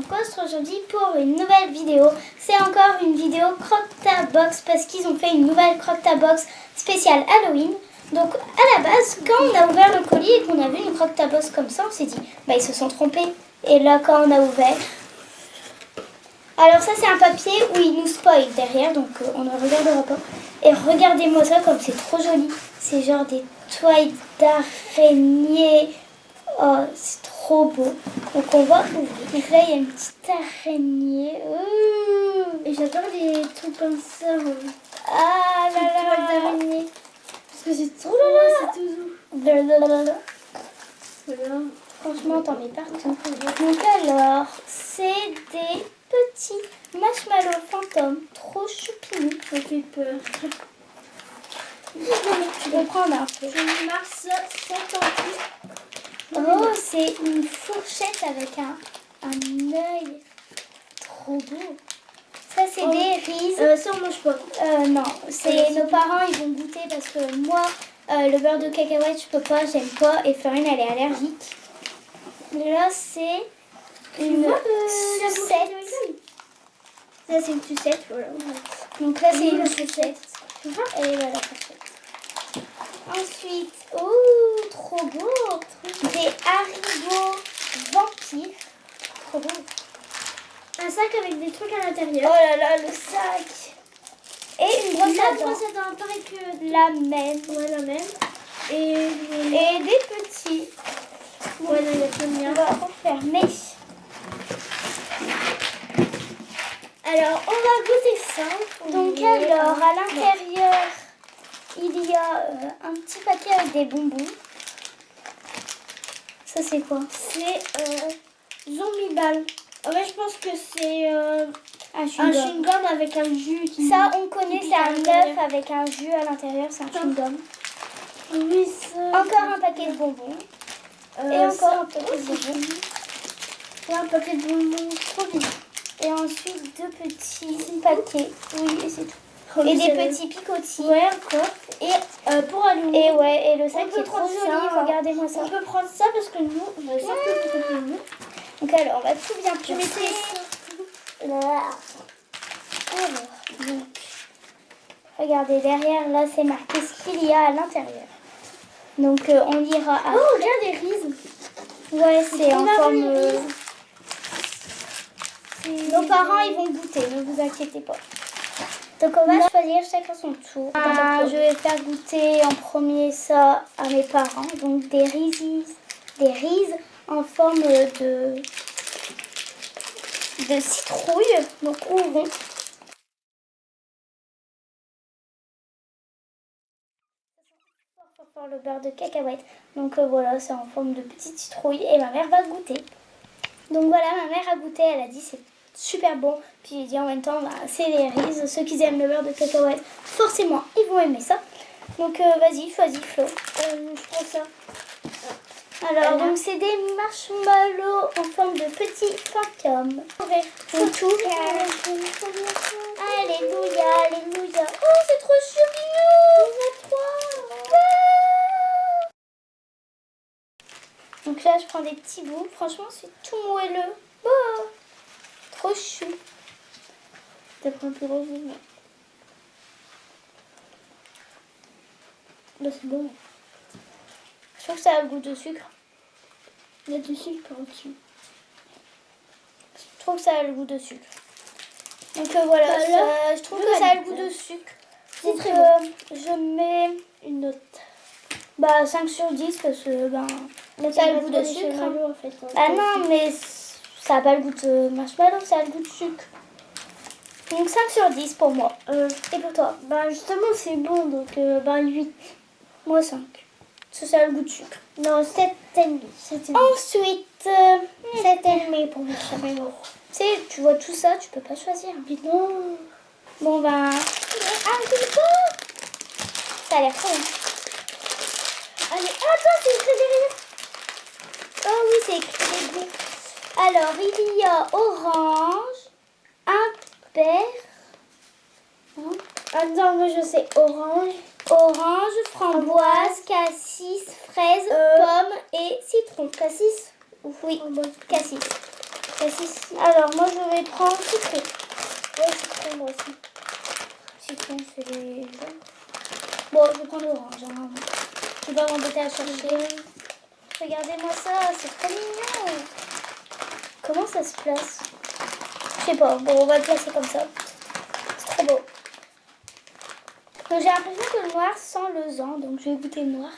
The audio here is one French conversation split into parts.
Coste aujourd'hui pour une nouvelle vidéo. C'est encore une vidéo Croque-Ta-Box parce qu'ils ont fait une nouvelle Croque-Ta-Box spéciale Halloween. Donc à la base, quand on a ouvert le colis et qu'on a vu une Croque-Ta-Box comme ça, on s'est dit, bah ils se sont trompés. Et là quand on a ouvert... Alors ça c'est un papier où ils nous spoilent derrière, donc on ne regardera pas. Et regardez-moi ça comme c'est trop joli. C'est genre des toiles d'araignée. Oh, c'est trop beau. Donc on va ouvrir. Donc là il y a une petite araignée. Et j'adore les trucs comme ça. Ah là là. Toiles d'araignée. Parce que c'est trop c'est tout doux. Blablabla. Voilà. Franchement, t'en mets partout. Donc alors, c'est des petits marshmallows fantômes, trop choupinous. Ça fait peur. Tu peux prendre un peu. Je me marre ça sans tenter. Oh, c'est une fourchette avec un œil. Trop beau. Ça, c'est des rises. Ça, on mange pas. Non, c'est nos parents, ils vont goûter parce que moi, le beurre de cacahuète, je peux pas, j'aime pas. Et Florine, elle est allergique. Là, c'est une sucette. Ça, c'est une sucette, voilà. Donc là, c'est une sucette. Et voilà, parfait. Ensuite, oh, trop beau. Des haribots vampires. Trop beau. Un sac avec des trucs à Oh l'intérieur. là là, le sac. Et une brosse à La dents. brosse à dents, pareil que La même. ouais, la même. Et des petits. voilà, il y a plein de On miens. va refermer. Alors, on va goûter ça. Donc, alors, à l'intérieur, il y a un petit paquet avec des bonbons. Ça, c'est quoi? C'est zombie ball. En fait, je pense que c'est Un un chewing-gum. chewing-gum avec un jus qui... Ça, on connaît, qui c'est un pique à œuf l'intérieur. avec un jus à l'intérieur, c'est un chewing-gum. Oui, ça... Encore un paquet de bonbons. Et encore un paquet de bonbons. Ouais, un paquet de bonbons, trop bien. Et ensuite, deux petits paquets. Oui, et c'est tout. Oh, Et c'est des le- petits picotis. Ouais, encore. Et pour Halloween, Et ouais, et le on sac peut est trop prendre joli, ça. regardez-moi ça. On peut prendre ça parce que nous, on va sortir de nous. Donc alors, on va tout bien Tu placer. mettrais Alors, donc, regardez, derrière, là, c'est marqué ce qu'il y a à l'intérieur. Donc, on lira à... Oh, regarde les rises. Ouais, c'est en On a forme... vu les rises. Nos parents, ils vont goûter, ne vous inquiétez pas. Donc, on va choisir chacun son tour. Je vais faire goûter en premier ça à mes parents. Donc, des rises en forme de citrouille. Donc, ouvrons. Fort le beurre de cacahuète. Donc, voilà, c'est en forme de petite citrouille. Et ma mère va goûter. Donc, voilà, ma mère a goûté. Elle a dit c'est super bon. Puis j'ai dit en même temps, bah, c'est les rises. Ceux qui aiment le beurre de cacahuète, forcément, ils vont aimer ça. Donc, vas-y, choisis, Flo. Je prends ça. Alors, donc, c'est des marshmallows en forme de petits fantômes. On tout. Alléluia, alléluia. Oh, c'est trop choupinou. On a trois. Donc là, je prends des petits bouts. Franchement, c'est tout moelleux. Oh, trop chou. T'as pris un plus gros bout. Là, c'est bon. Je trouve que ça a le goût de sucre. Il y a du sucre par dessus. Je trouve que ça a le goût de sucre. Donc voilà, Bah, là, je trouve je que ça a le valide. goût de sucre. C'est Donc, très bon. je mets Une note. 5 sur 10 parce que ça a le goût de sucre. Hein. En fait, Ah non, mais ça n'a pas le goût de marshmallow, ça a le goût de sucre. Donc 5 sur 10 pour moi. Et pour toi? Bah justement c'est bon donc 8. Moi 5. Parce que ça a le goût de sucre. Non 7,5. Ensuite, 7,5 pour moi. tu sais, tu vois tout ça, tu peux pas choisir. Non. Bon ben... Ah, c'est bon. Ça a l'air trop bon. Allez, attends, c'est écrit derrière. Oh oui, c'est écrit les goûts. Alors, il y a orange, impair, Attends, moi je sais orange. orange, framboise, cassis, fraise, pomme et citron. Cassis. Oui, Framboise. cassis. Cassis. Alors, moi, je vais prendre citron. Ouais, citron, moi aussi. Citron, c'est les... Bon, je vais prendre l'orange. Hein. Je vais pas m'embêter à chercher. Regardez-moi ça, c'est trop mignon. Comment ça se place? Je sais pas. Bon, on va le placer comme ça. C'est trop beau. Donc, j'ai l'impression que le noir sent le zan, donc je vais goûter le noir.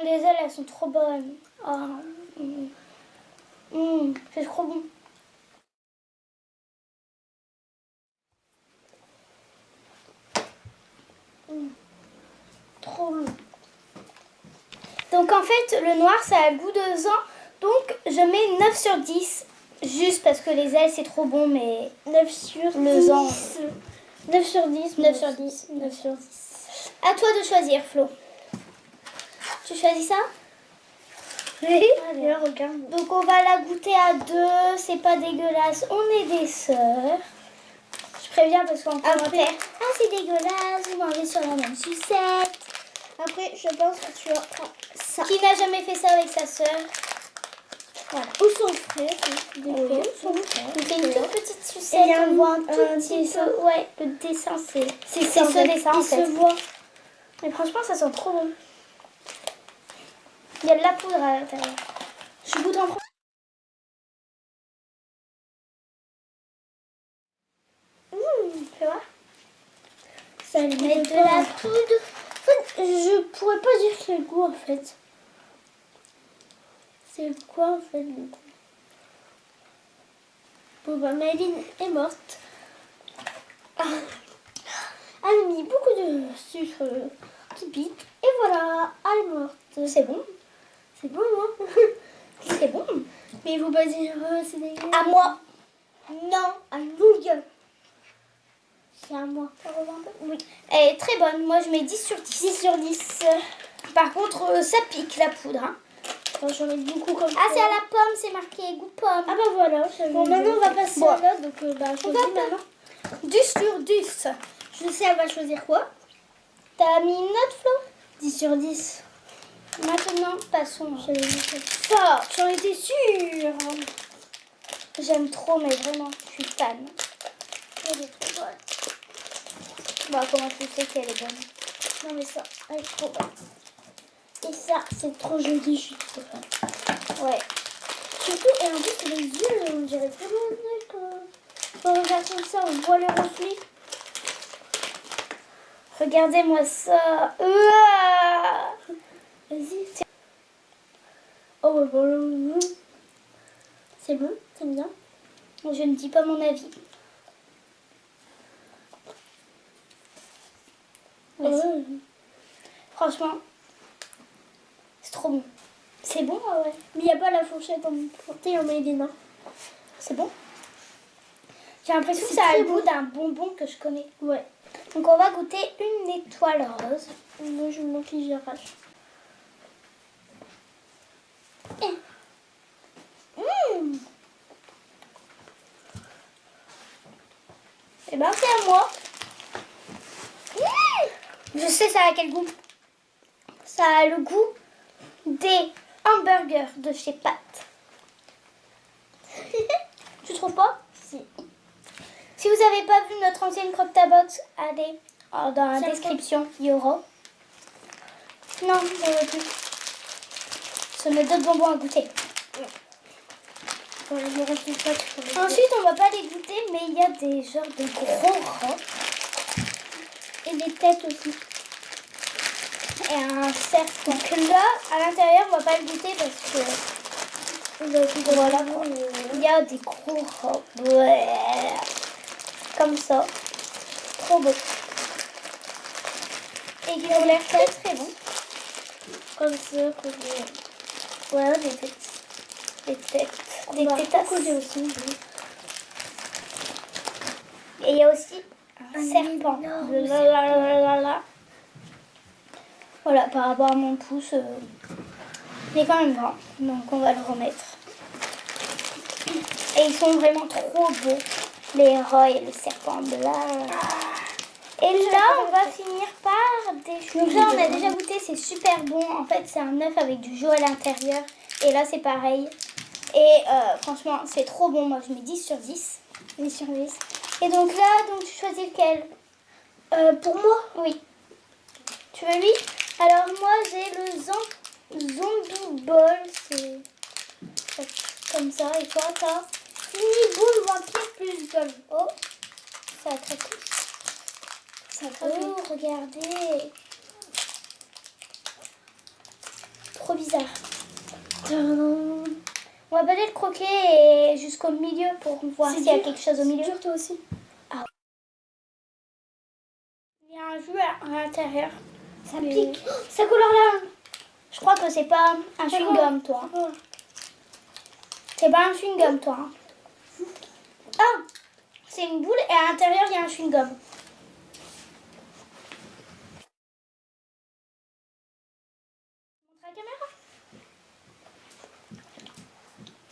Les ailes, elles sont trop bonnes. C'est trop bon. Trop bon. Donc en fait, le noir, ça a le goût de zan. Donc je mets 9 sur 10. Juste parce que les ailes, c'est trop bon, mais 9 sur le 10. zan. 9 sur 10. 9 sur 10. 9 sur 10. À toi de choisir, Flo. Tu choisis ça? Oui. Allez, regarde. Donc on va la goûter à deux. C'est pas dégueulasse. On est des sœurs. Je préviens parce qu'en commentaire, ah c'est dégueulasse, vous mangez sur la même sucette. Après, je pense que tu vas prendre ça. Qui n'a jamais fait ça avec sa sœur? Voilà. Ou son frère. Oui, son frère. Il fait une toute petite sucette. Et On voit un un tout petit dessin. peu. Ouais, le dessin c'est ça, ce dessin en il fait. se voit. Mais franchement, ça sent trop bon. Il y a de la poudre à l'intérieur. Je goûte en premier. Tu vois? Ça Mettre de la poudre. En fait, je pourrais pas dire quel goût en fait. C'est quoi en fait le goût? Bon bah Maëline est morte. Elle a mis beaucoup de sucre qui pique. Et voilà, elle est morte. C'est bon. C'est bon hein? C'est bon. Mais il faut pas dire c'est dégueulasse. À moi. Non, à nous gueule. C'est à moi. Oui. Elle est très bonne. Moi, je mets 10 sur 10. 10 sur 10. Par contre, ça pique la poudre. Hein. J'en ai beaucoup comme ça. Ah, c'est à la pomme, c'est marqué goût pomme. Ah bah voilà. Bon, maintenant on va passer à l'autre. Donc on va choisis maintenant. 10 sur 10. Je sais, elle va choisir quoi? T'as mis une note, Flo? 10 sur 10. Maintenant, passons. Ça, j'en étais sûre. J'aime trop, mais vraiment, je suis fan. Elle est trop bonne. Bon, comment tu sais qu'elle est bonne? Non mais ça, elle est trop bonne. Et ça, c'est trop joli, je suis trop fan. Ouais. Surtout, et en plus, les yeux, on dirait vraiment d'accord. Quand on regarde comme ça, on voit les reflets. Regardez-moi ça. Vas-y. Oh, bah, bon. C'est bon, t'aimes bien? Je ne dis pas mon avis. Ouais. Franchement, c'est trop bon. C'est bon, ouais. Mais il n'y a pas la fourchette en portée en Maïdina. C'est bon. J'ai l'impression que C'est ça a très le bon. goût d'un bonbon que je connais. Ouais. Donc on va goûter une étoile rose. Moi, je me qui j'arrache. Et ben c'est à moi. Je sais ça a quel goût. Ça a le goût des hamburgers de chez Pat. Tu trouves pas? Si. Si vous n'avez pas vu notre ancienne Croctabox, allez dans la C'est description, il y aura. Non, il n'y aura plus. Ce sont d'autres bonbons à goûter. Bon, il me reste une fois pour les Ensuite, on va pas les goûter, mais il y a des genres de gros rats. et les têtes aussi. Et un cerf. Donc là, à l'intérieur, on va pas le goûter parce que voilà, quoi. Il y a des gros rats. Ouais. Comme ça. Trop beau. Et qui ont l'air très très bons. Comme ça, comme Voilà, des têtes. Des têtes. Des on va tétasses. coller aussi. Et il y a aussi un Un serpent. énorme Lalalala. Voilà, par rapport à mon pouce, il est quand même grand. Donc on va le remettre. Et ils sont vraiment trop beaux. Les rats et le serpent blanc. Et là, on va finir par Donc là, on a déjà goûté, c'est super bon. En fait, c'est un œuf avec du jus à l'intérieur. Et là, c'est pareil. Et franchement, c'est trop bon. Moi, je mets 10 sur 10. 10 sur 10. Et donc là, tu choisis lequel? Pour moi, oui. Tu veux lui? Alors moi, j'ai le Zombie Ball. C'est comme ça. Et toi, t'as mini boule vampire plus gomme. Oh, ça a craqué. Ça a craqué. Oh, regardez. Trop bizarre. Tadam. On va peut-être croquer jusqu'au milieu pour voir s'il y a dur. quelque chose au milieu. C'est dur toi aussi. Il y a un jus à l'intérieur. Ça Mais- pique. Oh, ça colore là. Je crois que c'est pas un chewing-gum, toi. C'est pas un chewing-gum, toi. Hein. Ah, c'est une boule et à l'intérieur, il y a un chewing-gum. Montre la caméra.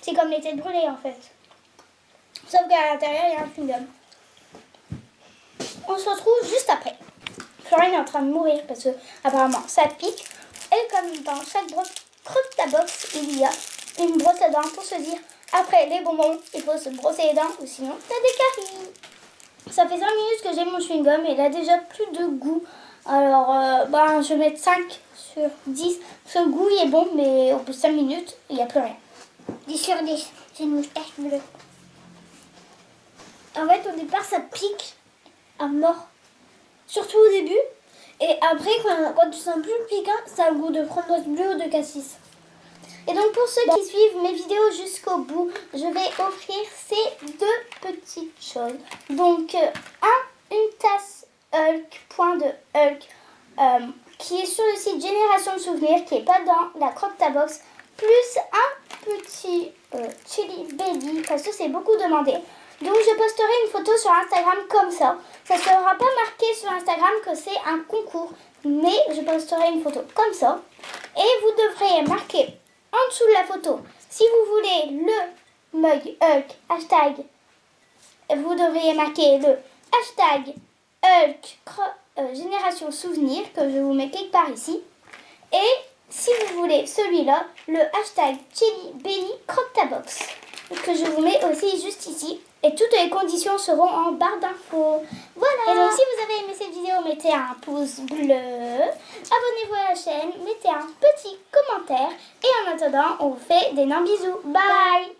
C'est comme les têtes brûlées, en fait. Sauf qu'à l'intérieur, il y a un chewing-gum. On se retrouve juste après. Florine est en train de mourir parce que apparemment ça pique. Et comme dans chaque croque ta box, il y a une brosse à dents pour se dire après les bonbons, il faut se brosser les dents ou sinon t'as des caries. Ça fait 5 minutes que j'ai mon chewing-gum et il a déjà plus de goût. Alors je vais mettre 5 sur 10. Ce goût il est bon, mais au bout de 5 minutes, il n'y a plus rien. 10 sur 10. J'ai une moustache bleue. En fait, au départ, ça pique à mort. Surtout au début. Et après, quand tu sens plus le piquant, ça a le goût de framboise bleue ou de cassis. Et donc pour ceux qui suivent mes vidéos jusqu'au bout, je vais offrir ces deux petites choses. Donc une tasse Hulk, point de Hulk, qui est sur le site Génération de Souvenirs, qui n'est pas dans la Croque Ta Box, plus un petit Chili Baby, parce que c'est beaucoup demandé. Donc je posterai une photo sur Instagram comme ça. Ça ne sera pas marqué sur Instagram que c'est un concours, mais je posterai une photo comme ça. Et vous devrez marquer en dessous de la photo, si vous voulez le mug Hulk, hashtag, vous devriez marquer le hashtag Hulk Génération Souvenir, que je vous mets quelque part ici. Et si vous voulez celui-là, le hashtag Chili Belly Croque Ta Box, que je vous mets aussi juste ici. Et toutes les conditions seront en barre d'infos. Voilà. Et donc si vous avez aimé cette vidéo, mettez un pouce bleu, abonnez-vous à la chaîne, mettez un petit commentaire. Et en attendant, on vous fait d'énormes bisous. Bye.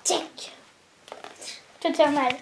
Check. Je vais te faire mal.